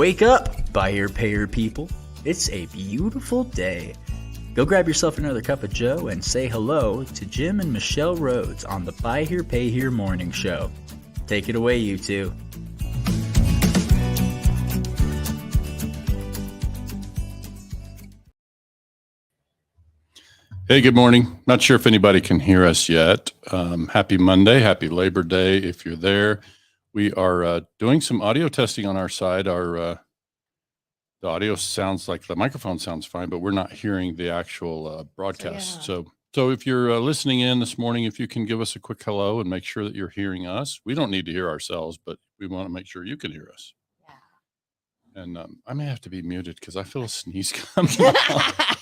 Wake up, buyer payer people. It's a beautiful day. Go grab yourself another cup of joe and say hello to Jim and Michelle Rhoads on the Buy Here Pay Here Morning Show. Take it away, you two. Hey, good morning. Not sure if anybody can hear us yet. Happy Monday. Happy Labor Day if you're there. We are doing some audio testing on our side. The audio sounds like the microphone sounds fine, but we're not hearing the actual broadcast. So if you're listening in this morning, if you can give us a quick hello and make sure that you're hearing us. We don't need to hear ourselves, but we want to make sure you can hear us. Yeah. And I may have to be muted because I feel a sneeze coming on.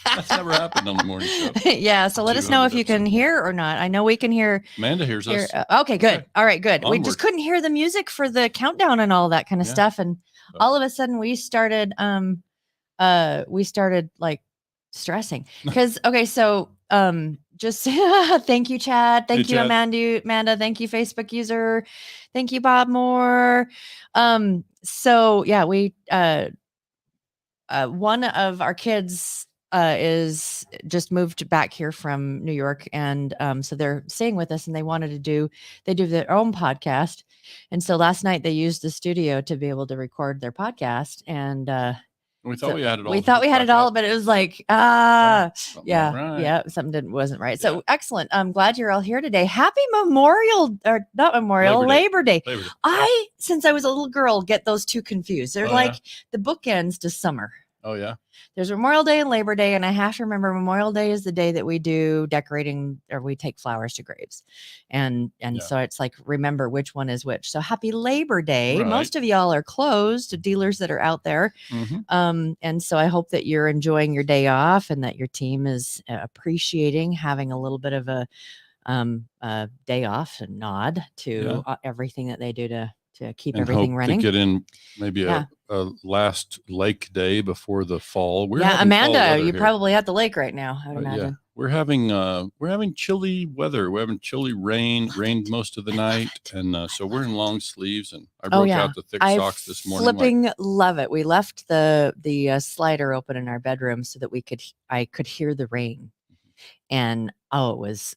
That's never happened on the morning show. Yeah. So let us know if you can hear or not. I know we can hear. Amanda hears us. Okay, good. Okay. All right, good. Onward. We just couldn't hear the music for the countdown and all that kind of stuff. And all of a sudden we started like stressing because, okay. So, just thank you, Chad. Thank you, Chad. Amanda. Thank you, Facebook user. Thank you, Bob Moore. So yeah, we, one of our kids, is just moved back here from New York. And, so they're staying with us and they do their own podcast. And so last night they used the studio to be able to record their podcast. And, we thought we had it all. We thought we had it all, but it was like, something wasn't right. So excellent. I'm glad you're all here today. Happy Labor Day. Since I was a little girl, get those two confused. They're the bookends to summer. Oh yeah. There's Memorial Day and Labor Day. And I have to remember Memorial Day is the day that we do decorating or we take flowers to graves. And so it's like, remember which one is which. So happy Labor Day. Right. Most of y'all are closed to dealers that are out there. Mm-hmm. And so I hope that you're enjoying your day off and that your team is appreciating having a little bit of a day off and nod to everything that they do to keep everything running. To get in maybe a last lake day before the fall. Amanda, you're probably at the lake right now, I would imagine. Yeah. We're having chilly weather. We're having chilly rained most of the night. And so we're in long sleeves and I broke out the thick socks this morning. Love it. We left the slider open in our bedroom so that I could hear the rain. And it was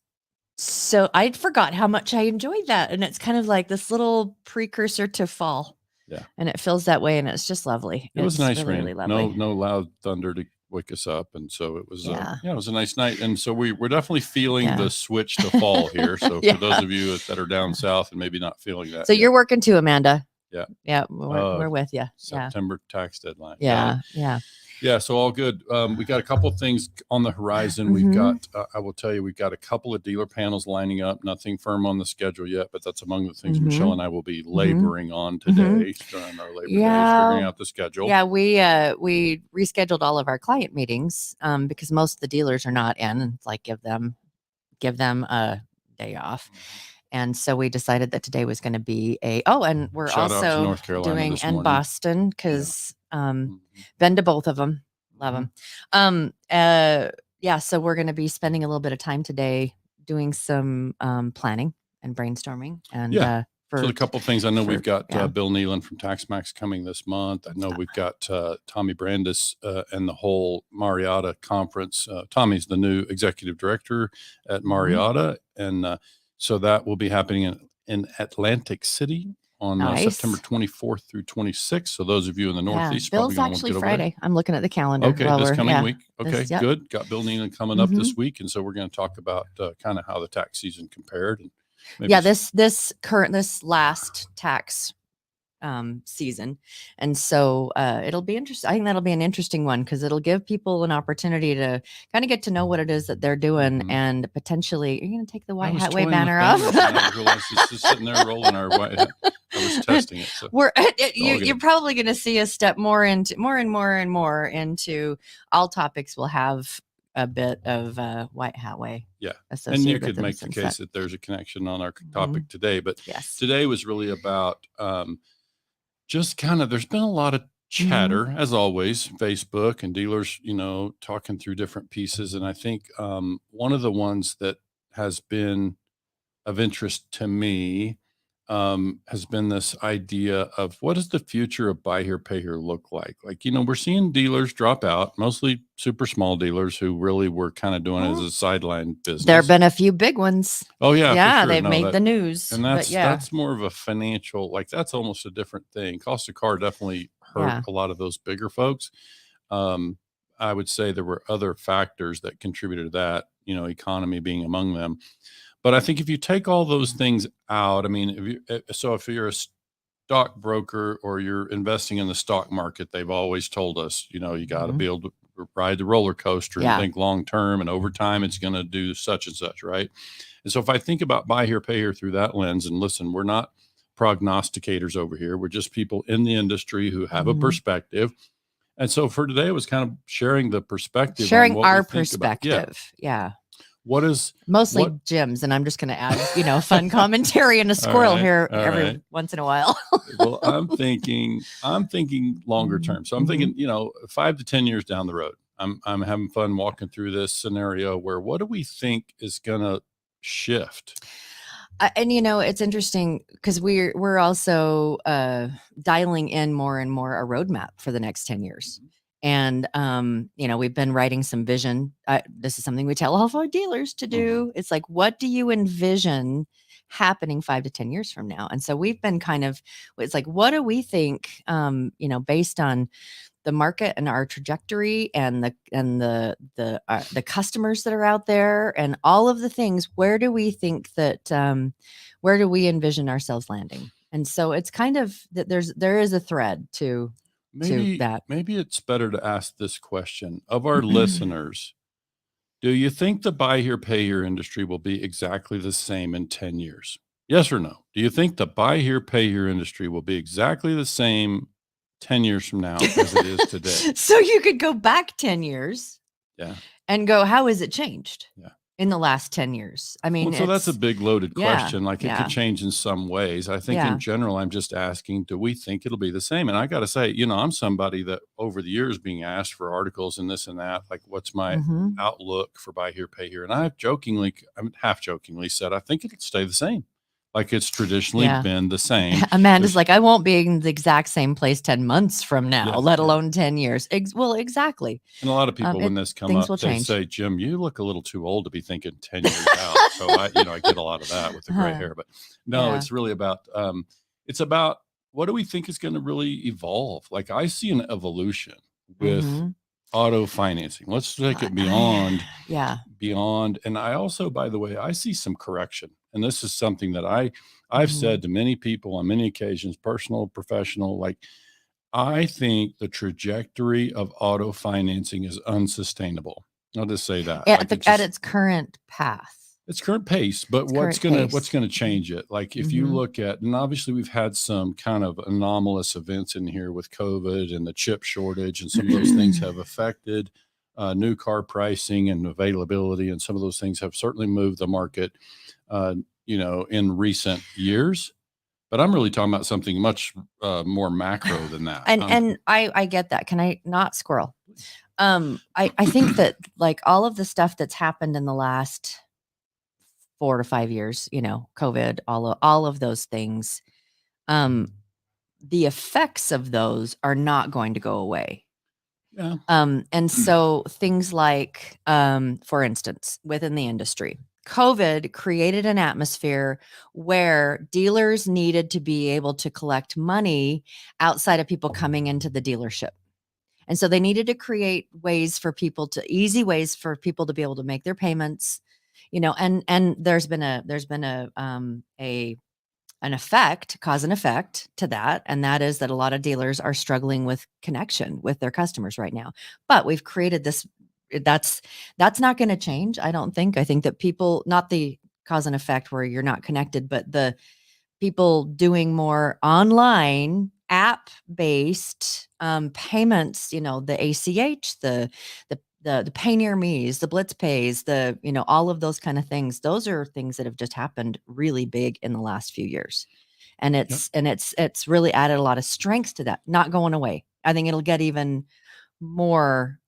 so I forgot how much I enjoyed that. And it's kind of like this little precursor to fall. Yeah. And it feels that way. And it's just lovely. It was nice really, rain. really lovely. No loud thunder to wake us up. And so it was, it was a nice night. And so we're definitely feeling the switch to fall here. So for those of you that are down south and maybe not feeling that. So you're working too, Amanda. Yeah. Yeah. We're with you. September tax deadline. Yeah. Yeah, so all good. We got a couple of things on the horizon. We've got, I will tell you, we've got a couple of dealer panels lining up. Nothing firm on the schedule yet, but that's among the things Michelle and I will be laboring on today during our Labor Day, figuring out the schedule. Yeah, we rescheduled all of our client meetings because most of the dealers are not in. It's like give them a day off. And so we decided that today was going to be and we're also doing in Boston because been to both of them. Love them. So we're going to be spending a little bit of time today doing some planning and brainstorming. And so a couple of things. I know we've got Bill Nealon from TaxMax coming this month. I know we've got Tommy Brandis and the whole Marietta conference. Tommy's the new executive director at Marietta. And so that will be happening in Atlantic City on September 24th through 26th. So those of you in the Northeast, Bill's actually Friday. I'm looking at the calendar. Okay, this coming week. Okay, good. Got Bill Nealon coming up this week, and so we're going to talk about kind of how the tax season compared. And maybe this last tax season, and so it'll be interesting. I think that'll be an interesting one because it'll give people an opportunity to kind of get to know what it is that they're doing, and potentially you're going to take the White Hat Way banner off. I realized it's just sitting there rolling our white hat. I was testing it. So. You're probably going to see us step more and more into all topics. Will have a bit of White Hat Way. Yeah. And you could make the case that there's a connection on our topic today, but today was really about just kind of, there's been a lot of chatter as always, Facebook and dealers, talking through different pieces. And I think one of the ones that has been of interest to me has been this idea of what does the future of buy here, pay here look like? Like, we're seeing dealers drop out, mostly super small dealers who really were kind of doing it as a sideline business. There have been a few big ones. Oh yeah. Yeah. For sure. They've made the news. And that's more of a financial, like that's almost a different thing. Cost of car definitely hurt a lot of those bigger folks. I would say there were other factors that contributed to that, economy being among them. But I think if you take all those things out, I mean, if you're a stockbroker or you're investing in the stock market, they've always told us, you got to be able to ride the roller coaster and think long term, and over time it's going to do such and such, right? And so if I think about buy here, pay here through that lens, and listen, we're not prognosticators over here. We're just people in the industry who have a perspective. And so for today, it was kind of sharing the perspective, sharing our perspective. Yeah. What is mostly Jim's, and I'm just going to add, fun commentary and a squirrel here every once in a while. Well, I'm thinking longer term. So I'm thinking, 5 to 10 years down the road. I'm having fun walking through this scenario where what do we think is going to shift? And it's interesting because we're also dialing in more and more a roadmap for the next 10 years. And, we've been writing some vision. This is something we tell all of our dealers to do. It's like, what do you envision happening 5 to 10 years from now? And so we've been it's like, what do we think, based on the market and our trajectory and the customers that are out there and all of the things, where do we think that, where do we envision ourselves landing? And so it's kind of that there is a thread to that. Maybe it's better to ask this question of our listeners. Do you think the buy here, pay here industry will be exactly the same in 10 years? Yes or no? Do you think the buy here, pay here industry will be exactly the same 10 years from now as it is today? So you could go back 10 years and go, how has it changed in the last 10 years? I mean, so that's a big loaded question. Like it could change in some ways. I think in general, I'm just asking, do we think it'll be the same? And I got to say, I'm somebody that over the years being asked for articles and this and that, like what's my outlook for buy here, pay here? And I've half jokingly said, I think it'll stay the same. Like it's traditionally been the same. Amanda's like, I won't be in the exact same place 10 months from now, let alone 10 years. Well, exactly. And a lot of people, when this comes up, they say, Jim, you look a little too old to be thinking 10 years out. So I get a lot of that with the gray hair, but no, it's really about, it's about what do we think is going to really evolve? Like I see an evolution with auto financing. Let's take it beyond. And I also, by the way, I see some correction. And this is something that I've said to many people on many occasions, personal, professional, like I think the trajectory of auto financing is unsustainable. I'll just say that. At its current path. Its current pace, but what's going to change it? Like if you look at, and obviously we've had some kind of anomalous events in here with COVID and the chip shortage, and some of those things have affected new car pricing and availability. And some of those things have certainly moved the market, in recent years. But I'm really talking about something much more macro than that. And I get that. Can I not squirrel? I think that like all of the stuff that's happened in the last 4 to 5 years, COVID, all of those things, the effects of those are not going to go away. Yeah. And so things like, for instance, within the industry, COVID created an atmosphere where dealers needed to be able to collect money outside of people coming into the dealership. And so they needed to create easy ways for people to be able to make their payments, and there's been an effect, cause and effect to that. And that is that a lot of dealers are struggling with connection with their customers right now. But we've created this, that's not going to change. I don't think. I think that people, not the cause and effect where you're not connected, but the people doing more online app-based payments, the ACH, the Pay Near Me's, the Blitz Pays, all of those kind of things. Those are things that have just happened really big in the last few years. And it's really added a lot of strength to that, not going away. I think it'll get even more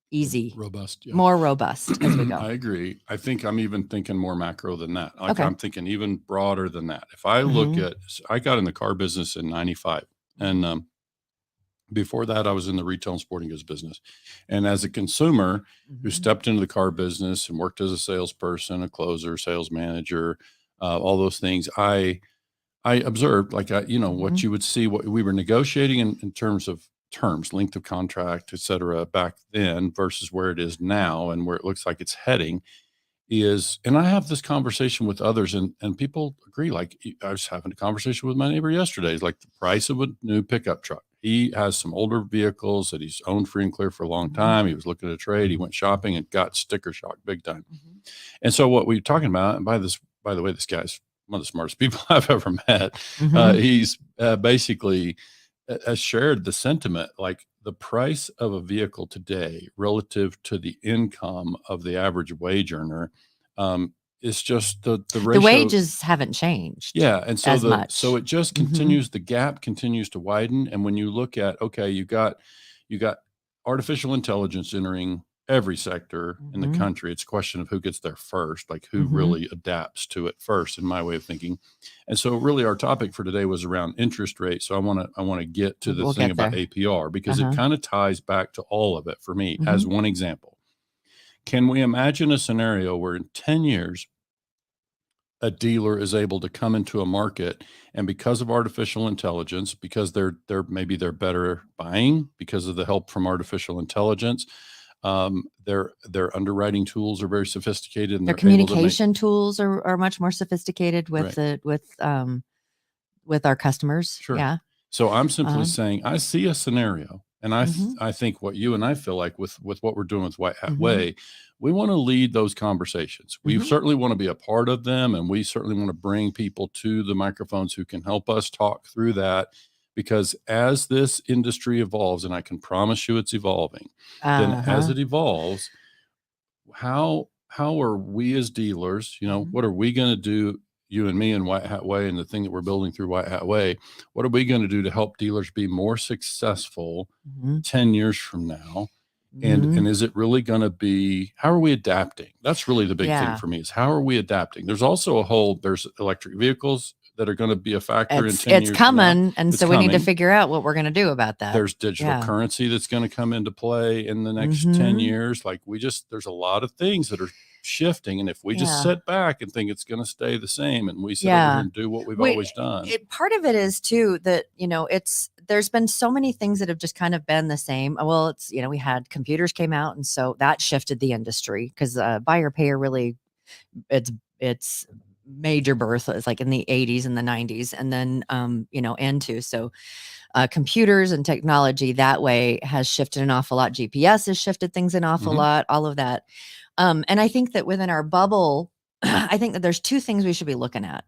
easy, robust, yeah. more robust as we go. I agree. I think I'm even thinking more macro than that. Like Okay. I'm thinking even broader than that. If I look at, I got in the car business in 95, and before that, I was in the retail and sporting goods business. And as a consumer who stepped into the car business and worked as a salesperson, a closer, sales manager, all those things, I observed, like, what you would see, what we were negotiating in terms of terms, length of contract, et cetera, back then versus where it is now and where it looks like it's heading is, and I have this conversation with others and people agree. Like I was having a conversation with my neighbor yesterday. It's like the price of a new pickup truck. He has some older vehicles that he's owned free and clear for a long time. He was looking at trade. He went shopping and got sticker shock big time. And so what we're talking about, and by the way, this guy's one of the smartest people I've ever met. He's basically has shared the sentiment, like the price of a vehicle today relative to the income of the average wage earner is just the ratio. The wages haven't changed. Yeah. And so as much. So it just continues, the gap continues to widen. And when you look at, okay, you got artificial intelligence entering every sector in the country. It's a question of who gets there first, like who really adapts to it first, in my way of thinking. And so really our topic for today was around interest rates. So I want to get to the thing about APR, because it kind of ties back to all of it for me. As one example, can we imagine a scenario where in 10 years, a dealer is able to come into a market and because of artificial intelligence, because they're better buying because of the help from artificial intelligence, their underwriting tools are very sophisticated, and their communication tools are much more sophisticated with with our customers. Sure. Yeah. So I'm simply saying I see a scenario, and I think what you and I feel like with what we're doing with White Hat Way, we want to lead those conversations. We certainly want to be a part of them, and we certainly want to bring people to the microphones who can help us talk through that. Because as this industry evolves, and I can promise you it's evolving, then as it evolves, how are we as dealers, what are we going to do, you and me and White Hat Way and the thing that we're building through White Hat Way, what are we going to do to help dealers be more successful 10 years from now? And is it really going to be, how are we adapting? That's really the big thing for me, is how are we adapting? There's also there's electric vehicles that are going to be a factor in 10 years. It's coming. And it's so coming. We need to figure out what we're going to do about that. There's digital currency that's going to come into play in the next 10 years. Like there's a lot of things that are shifting. And if we just sit back and think it's going to stay the same, and we sit over here and do what we've always done. Part of it is too, that, there's been so many things that have just kind of been the same. Well, it's, we had computers came out, and so that shifted the industry, because buyer payer really, it's major birth is like in the 80s and the 90s, and then into so computers and technology that way has shifted an awful lot. GPS has shifted things an awful lot, all of that. And I think that within our bubble, I think that there's two things we should be looking at,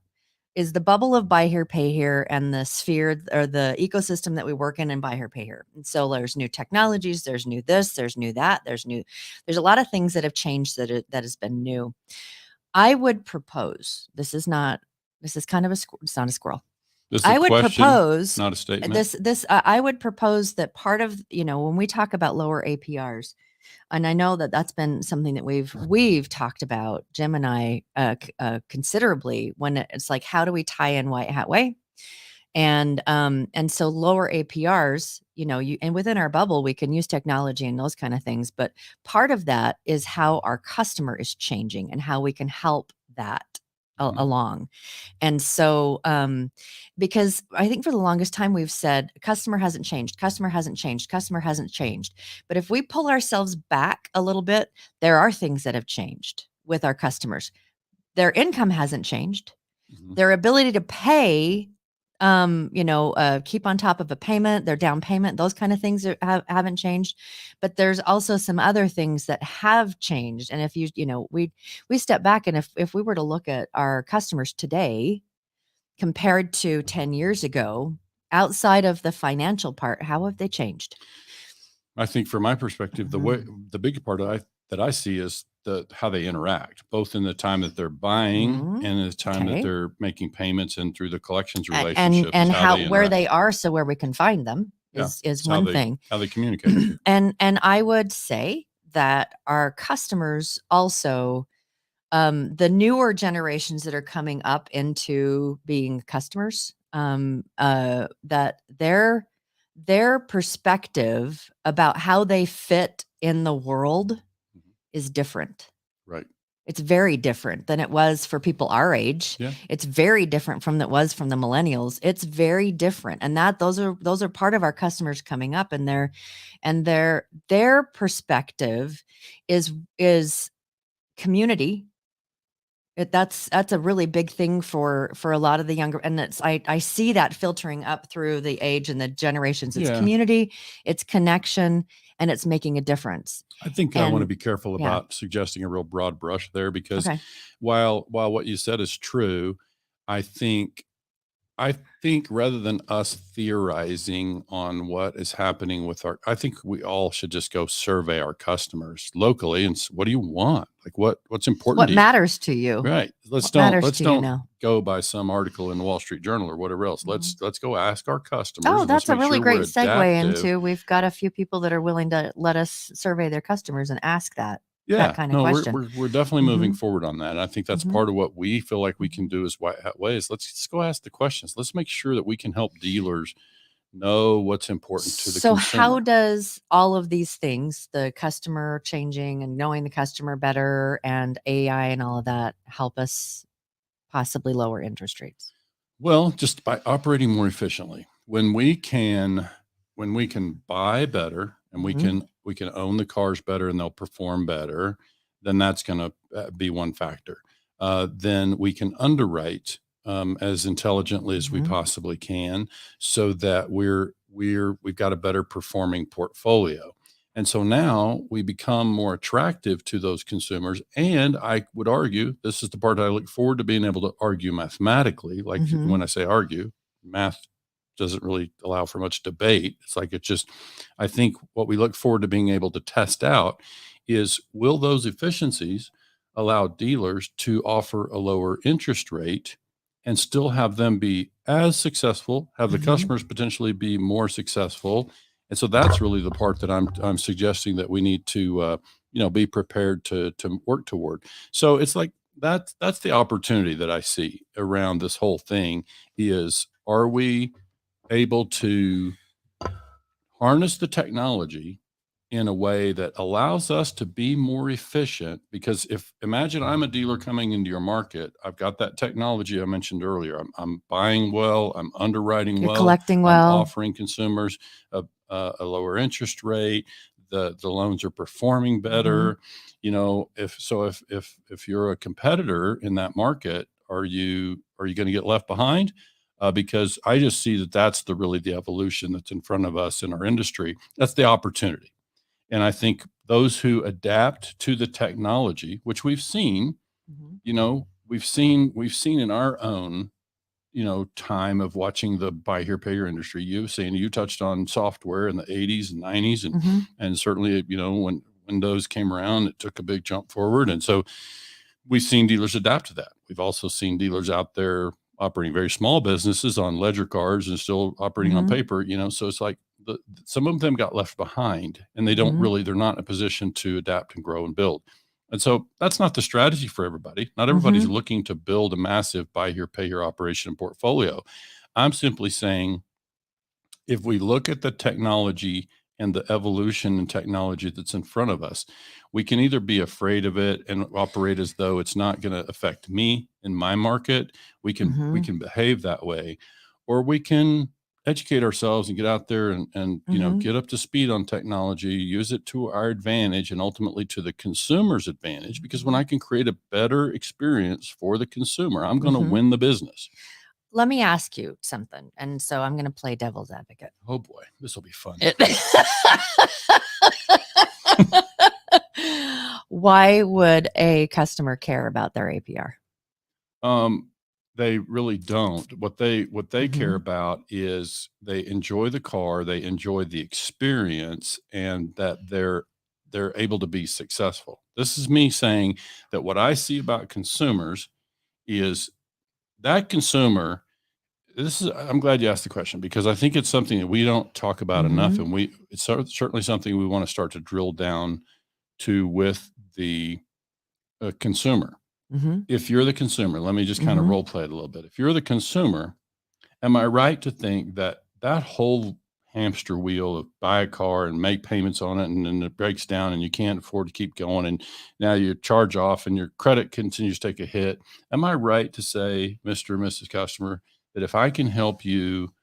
is the bubble of buy here, pay here, and the sphere or the ecosystem that we work in and buy here, pay here. And so there's new technologies, there's new this, there's new that, there's a lot of things that have changed that has been new. I would propose, this is kind of it's not a squirrel. I would propose, not a statement. I would propose that part of, when we talk about lower APRs, and I know that that's been something that we've talked about, Jim and I, considerably, when it's like, how do we tie in White Hat Way? And so lower APRs, and within our bubble, we can use technology and those kind of things. But part of that is how our customer is changing and how we can help that along. And so, because I think for the longest time we've said, customer hasn't changed. But if we pull ourselves back a little bit, there are things that have changed with our customers. Their income hasn't changed. Their ability to pay, keep on top of a payment, their down payment, those kind of things haven't changed. But there's also some other things that have changed. And if we step back, and if we were to look at our customers today compared to 10 years ago, outside of the financial part, how have they changed? I think from my perspective, the bigger part that I see is how they interact, both in the time that they're buying and the time that they're making payments, and through the collections relationship, and where they are, so where we can find them is one thing. How they communicate. And I would say that our customers also, the newer generations that are coming up into being customers, that their perspective about how they fit in the world is different. Right. It's very different than it was for people our age. Yeah. It's very different from that was from the millennials. It's very different. And those are part of our customers coming up, and their perspective is community. That's a really big thing for a lot of the younger, and I see that filtering up through the age and the generations. It's community, it's connection, and it's making a difference. I think I want to be careful about suggesting a real broad brush there, because while what you said is true, I think rather than us theorizing on what is happening with I think we all should just go survey our customers locally and what do you want? Like what's important? What matters to you? Right. Let's don't go by some article in the Wall Street Journal or whatever else. Mm-hmm. Let's go ask our customers. Oh, that's a really great segue into, we've got a few people that are willing to let us survey their customers and ask that. Yeah, that kind of question. We're definitely moving forward on that. And I think that's part of what we feel like we can do is ways. Let's just go ask the questions. Let's make sure that we can help dealers know what's important to the consumer. So how does all of these things, the customer changing and knowing the customer better and AI and all of that, help us possibly lower interest rates? Well, just by operating more efficiently. When we can buy better and we can own the cars better and they'll perform better, then that's going to be one factor. Then we can underwrite as intelligently as we possibly can, so that we've got a better performing portfolio. And so now we become more attractive to those consumers. And I would argue, this is the part I look forward to being able to argue mathematically. Like when I say argue, math doesn't really allow for much debate. It's like, I think what we look forward to being able to test out is, will those efficiencies allow dealers to offer a lower interest rate and still have them be as successful, have the customers potentially be more successful? And so that's really the part that I'm suggesting that we need to, be prepared to work toward. So it's like, that's the opportunity that I see around this whole thing is, are we able to harness the technology in a way that allows us to be more efficient? Because imagine I'm a dealer coming into your market. I've got that technology I mentioned earlier. I'm buying well, I'm underwriting well, collecting well, I'm offering consumers a lower interest rate. The loans are performing better. If you're a competitor in that market, are you going to get left behind? Because I just see that's really the evolution that's in front of us in our industry. That's the opportunity. And I think those who adapt to the technology, which we've seen, we've seen in our own, time of watching the buy here, pay here industry. You touched on software in the 80s and 90s, and certainly, when Windows came around, it took a big jump forward. And so we've seen dealers adapt to that. We've also seen dealers out there operating very small businesses on ledger cards and still operating on paper, so it's like some of them got left behind, and they don't they're not in a position to adapt and grow and build. And so that's not the strategy for everybody. Not everybody's looking to build a massive buy here, pay here operation and portfolio. I'm simply saying, if we look at the technology and the evolution in technology that's in front of us, we can either be afraid of it and operate as though it's not going to affect me in my market. We can behave that way, or we can educate ourselves and get out there and get up to speed on technology, use it to our advantage and ultimately to the consumer's advantage. Because when I can create a better experience for the consumer, I'm going to win the business. Let me ask you something. And so I'm going to play devil's advocate. Oh boy, this will be fun. Why would a customer care about their APR? They really don't. What they care about is they enjoy the car, they enjoy the experience, and that they're able to be successful. This is me saying that what I see about consumers is that consumer. I'm glad you asked the question, because I think it's something that we don't talk about enough, and it's certainly something we want to start to drill down with the consumer. Mm-hmm. If you're the consumer, let me just kind of role play it a little bit. If you're the consumer, am I right to think that whole hamster wheel of buy a car and make payments on it, and then it breaks down and you can't afford to keep going, and now you charge off and your credit continues to take a hit? Am I right to say, Mr. and Mrs. Customer, that if I can help you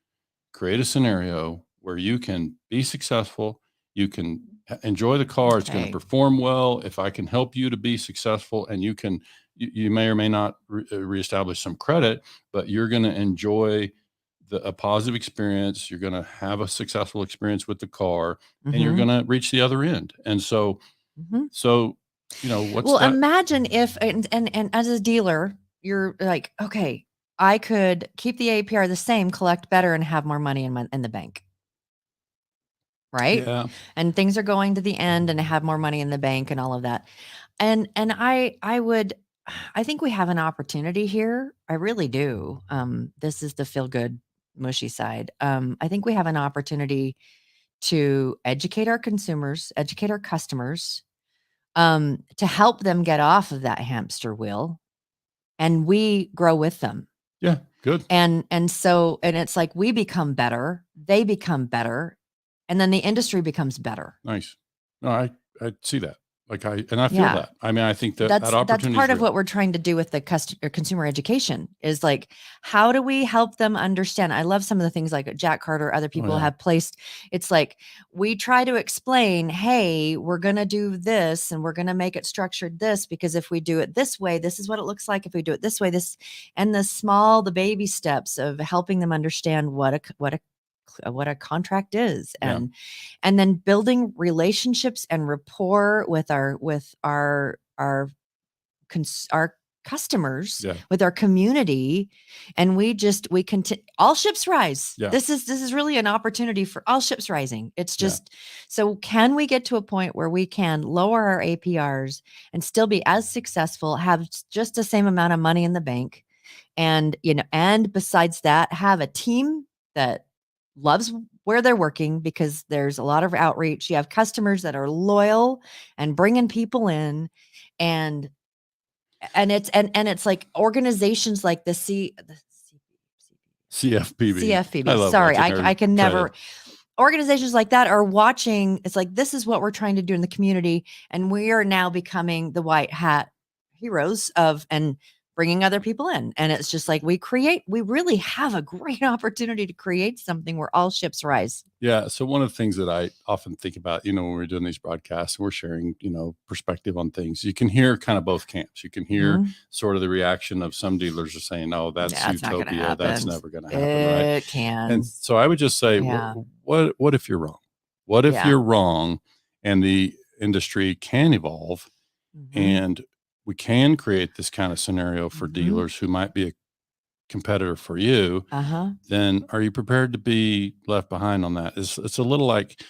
create a scenario where you can be successful, you can enjoy the car, it's going to perform well, if I can help you to be successful, and you may or may not reestablish some credit, but you're going to enjoy a positive experience, you're going to have a successful experience with the car, and you're going to reach the other end. And so, what's that? Imagine if, and as a dealer, you're like, okay, I could keep the APR the same, collect better, and have more money in the bank. Right. Yeah. And things are going to the end and have more money in the bank and all of that. And I think we have an opportunity here. I really do. This is the feel good, mushy side. I think we have an opportunity to educate our consumers, educate our customers, to help them get off of that hamster wheel, and we grow with them. Yeah. Good. And so it's like we become better, they become better, and then the industry becomes better. Nice. No, I see that. I feel that. I mean, I think that that's opportunity part of what we're trying to do with the consumer education is like, how do we help them understand? I love some of the things like Jack Carter, other people have placed. It's like, we try to explain, hey, we're going to do this and we're going to make it structured this, because if we do it this way, this is what it looks like. If we do it this way, and the baby steps of helping them understand what a contract is, and then building relationships and rapport with our customers, with our community. And we continue, all ships rise. This is really an opportunity for all ships rising. It's just, so can we get to a point where we can lower our APRs and still be as successful, have just the same amount of money in the bank, and and besides that, have a team that loves where they're working, because there's a lot of outreach. You have customers that are loyal and bringing people in, and it's like organizations like the CFPB. Sorry, I can never. Organizations like that are watching. It's like, this is what we're trying to do in the community, and we are now becoming the white hat heroes and bringing other people in. And it's just like, we really have a great opportunity to create something where all ships rise. Yeah. So one of the things that I often think about, when we're doing these broadcasts and we're sharing, perspective on things, you can hear kind of both camps. You can hear sort of the reaction of some dealers are saying, oh, that's utopia. That's never going to happen. It can. And so I would just say, what if you're wrong? What if you're wrong and the industry can evolve and we can create this kind of scenario for dealers who might be a competitor for you? Then are you prepared to be left behind on that? It's a little like,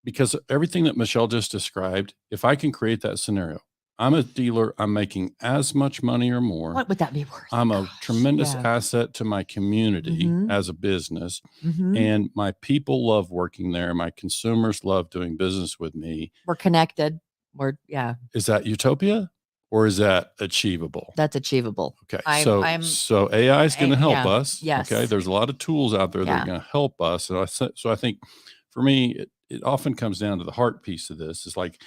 because everything that Michelle just described, if I can create that scenario, I'm a dealer, I'm making as much money or more. What would that be worth? I'm a tremendous asset to my community as a business, and my people love working there. My consumers love doing business with me. We're connected. Is that utopia or is that achievable? That's achievable. Okay. So AI is going to help us. Yes. Okay. There's a lot of tools out there that are going to help us. And so I think for me, it often comes down to the heart piece of this. Is like,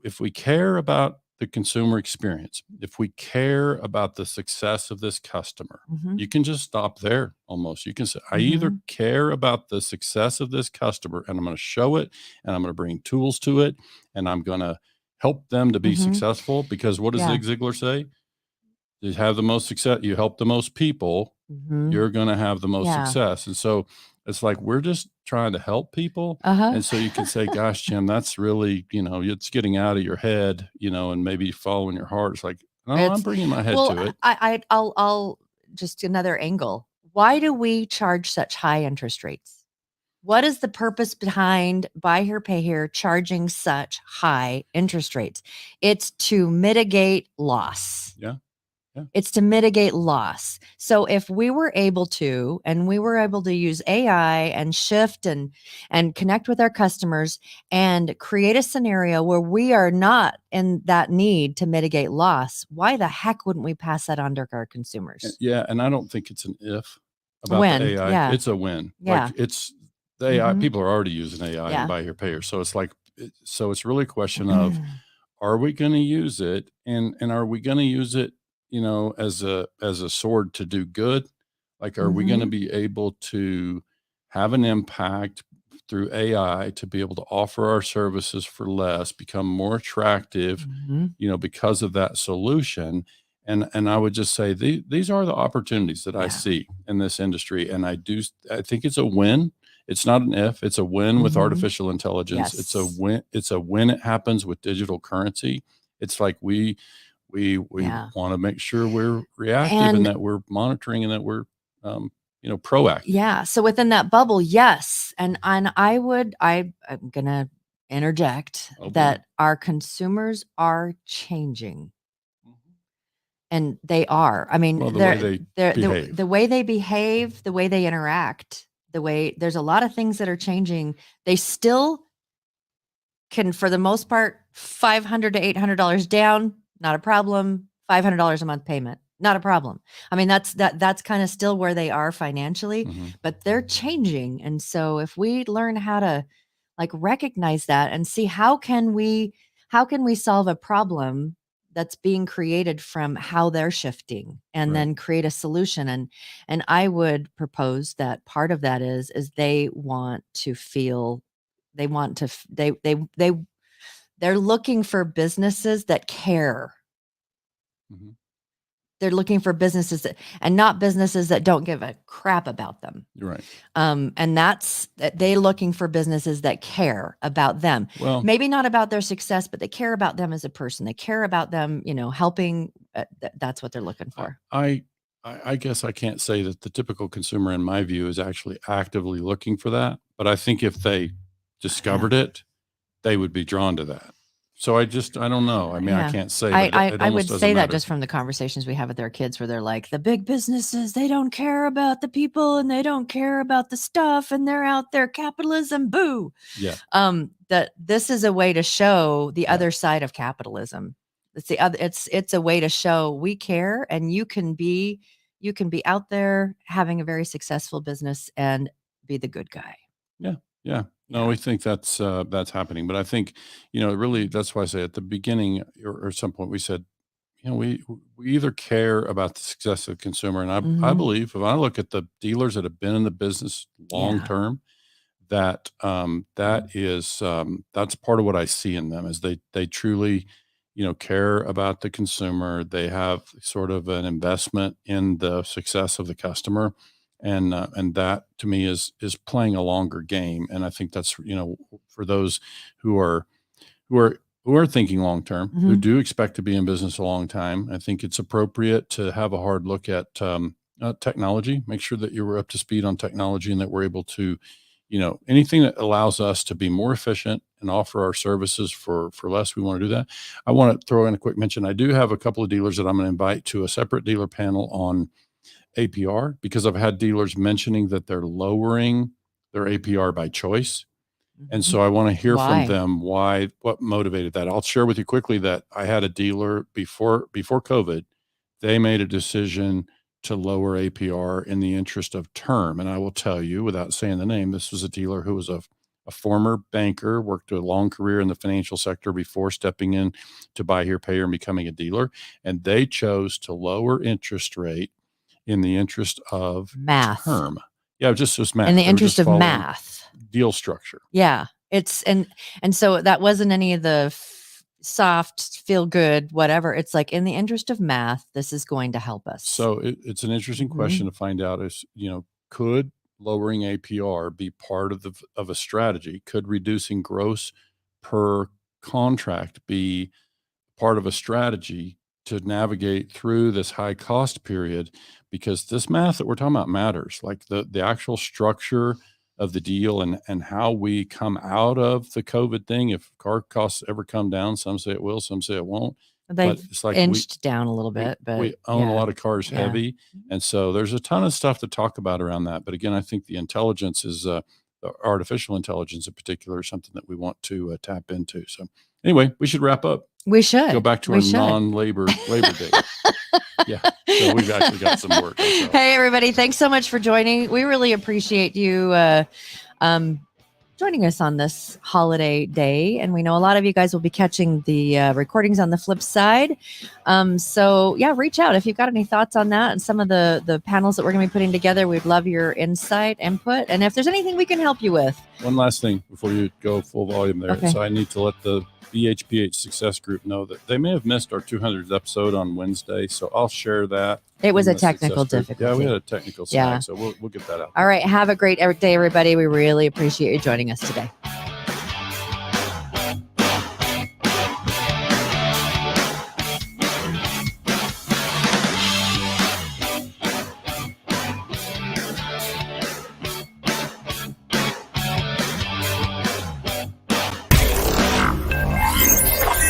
if we care about the consumer experience, if we care about the success of this customer, you can just stop there almost. You can say, I either care about the success of this customer and I'm going to show it and I'm going to bring tools to it and I'm going to help them to be successful, because what does Zig Ziglar say? You have the most success, you help the most people, you're going to have the most success. And so it's like, we're just trying to help people. And so you can say, gosh, Jim, that's really, it's getting out of your head, and maybe following your heart. It's like, no, I'm bringing my head to it. I'll just another angle. Why do we charge such high interest rates? What is the purpose behind buy here, pay here, charging such high interest rates? It's to mitigate loss. Yeah. Yeah. It's to mitigate loss. So if we were able to, and we were able to use AI and shift and connect with our customers and create a scenario where we are not in that need to mitigate loss, why the heck wouldn't we pass that on to our consumers? Yeah. And I don't think it's an if about When? the AI. Yeah. It's a win. Yeah. Like it's the AI, Mhm. people are already using AI Yeah. and buy here, pay here. So it's like, so it's really a question of, are we going to use it? And are we going to use it, as a sword to do good? Like, are we going to Mhm. be able to have an impact through AI to be able to offer our services for less, become more attractive, Mhm. because of that solution? And I would just say these are the opportunities that I Yeah. see in this industry. And I think it's a win. It's not an if, it's a win with Mhm. artificial intelligence. It's a Yes. win. It's a win. It happens with digital currency. It's like we Yeah. want to make sure we're reactive and And that we're monitoring and that we're, proactive. yeah, so within that bubble, yes. And I'm gonna interject Oh boy. that our consumers are changing. Mhm. And they are. I mean, Well, the way they behave. the way they behave, the way they interact, there's a lot of things that are changing. They still can, for the most part, $500 to $800 down, not a problem. $500 a month payment, not a problem. I mean, that's kind of still where they are financially, Mhm. but they're changing. And so if we learn how to like recognize that and see how can we solve a problem that's being created from how they're shifting and Right. then create a solution. And I would propose that part of that is they want to feel they want to f- they're looking for businesses that care. Mhm. They're looking for businesses that, and not businesses that don't give a crap about them. You're right. And that's they looking for businesses that care about them. Well, Maybe not about their success, but they care about them as a person. They care about them, helping. That's what they're looking for. I guess I can't say that the typical consumer, in my view, is actually actively looking for that. But I think if they discovered it, they would be drawn to that. So I don't know. I mean, I Yeah. can't say, but it I would almost doesn't say that matter. just from the conversations we have with our kids, where they're like, the big businesses, they don't care about the people and they don't care about the stuff, and they're out there, capitalism, boo. Yeah. That this is a way to show the Yeah. other side of capitalism. It's the other, it's a way to show we care, and you can be out there having a very successful business and be the good guy. Yeah. Yeah. No, Yeah. we think that's happening. But I think, really, that's why I say at the beginning or at some point we said, we either care about the success of the consumer. And I Mhm. believe if I look at the dealers that have been in the business long Yeah. term, that that's part of what I see in them is they truly, care about the consumer. They have sort of an investment in the success of the customer, and that to me is playing a longer game. And I think that's for those who are who are who are thinking long term, who Mhm. do expect to be in business a long time. I think it's appropriate to have a hard look at technology. Make sure that you're up to speed on technology and that we're able to, anything that allows us to be more efficient and offer our services for less. We want to do that. I want to throw in a quick mention. I do have a couple of dealers that I'm going to invite to a separate dealer panel on APR because I've had dealers mentioning that they're lowering their APR by choice. And Mhm. so I want to hear from Why? them what motivated that. I'll share with you quickly that I had a dealer before COVID. They made a decision to lower APR in the interest of term. And I will tell you, without saying the name, this was a dealer who was a former banker, worked a long career in the financial sector before stepping in to buy here, pay here, and becoming a dealer. And they chose to lower interest rate in the interest of Math. term. Yeah, just math. In the They were interest just of following math. deal structure. Yeah. It's and so that wasn't any of the soft, feel good, whatever. It's like, in the interest of math, this is going to help us. So it's an interesting question to find out is, could lowering APR be part of a strategy? Could reducing gross per contract be part of a strategy to navigate through this high cost period? Because this math that we're talking about matters, like the actual structure of the deal and how we come out of the COVID thing. If car costs ever come down, some say it will, some say it won't. They've It's like inched down a little bit, but we own a lot of cars heavy. And so there's a ton of stuff to talk about around that. But again, I think the intelligence is, the artificial intelligence in particular, is something that we want to tap into. So anyway, we should wrap up. We should go back to our non-labor day. Yeah. So we've actually got some work. So. Hey, everybody. Thanks so much for joining. We really appreciate you joining us on this holiday day. And we know a lot of you guys will be catching the recordings on the flip side. So yeah, reach out if you've got any thoughts on that and some of the panels that we're going to be putting together. We'd love your insight, input, and if there's anything we can help you with. One last thing before you go full volume there. Okay. So I need to let the BHPH Success Group know that they may have missed our 200th episode on Wednesday. So I'll share that. It was a technical difficulty. Yeah, we had a technical snag, so we'll get that out. All right. Have a great day, everybody. We really appreciate you joining us today.